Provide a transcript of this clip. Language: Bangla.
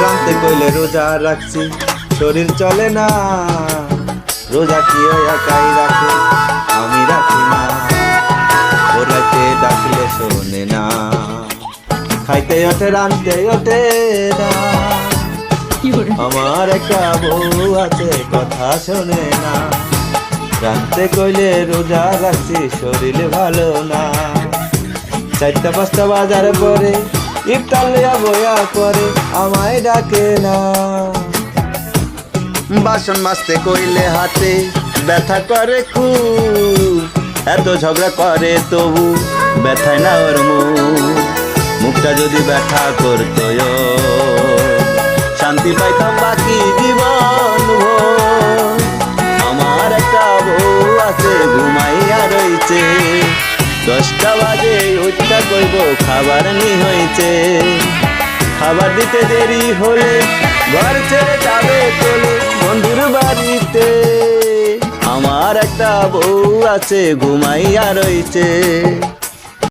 রামতে কইলে রোজা রাখছি শরীর চলে না, রোজা কি ওই একাই রাখে আমি রাখি না, ওরাতে ডাকলে শোনে না, খাইতে ওঠে রামতে ওঠে না, আমার একটা বউ আছে কথা শোনে না, রামতে কইলে রোজা রাখছি শরীর ভালো না, 4টা-5টা বাজার পরে ইফতার লইয়া বইয়া করে আমায় ডাকে না, বাসন মাজতে কইলে হাতে ব্যথা করে খুব, এত ঝগড়া করে তবু ব্যথায় না ওর মুখটা যদি ব্যথা করতো শান্তি পাইতাম বাকি জীবন ভোর, আমার একটা বউ আছে ঘুমাইয়া রইছে, 10টা বাজে উঠটা কইব খাবার নি হইছে, খাবার দিতে দেরি হলে ঘর ছেড়ে যাবে চলে বন্ধুর বাড়িতে, আমার একটা বউ আছে ঘুমাইয়া রইছে।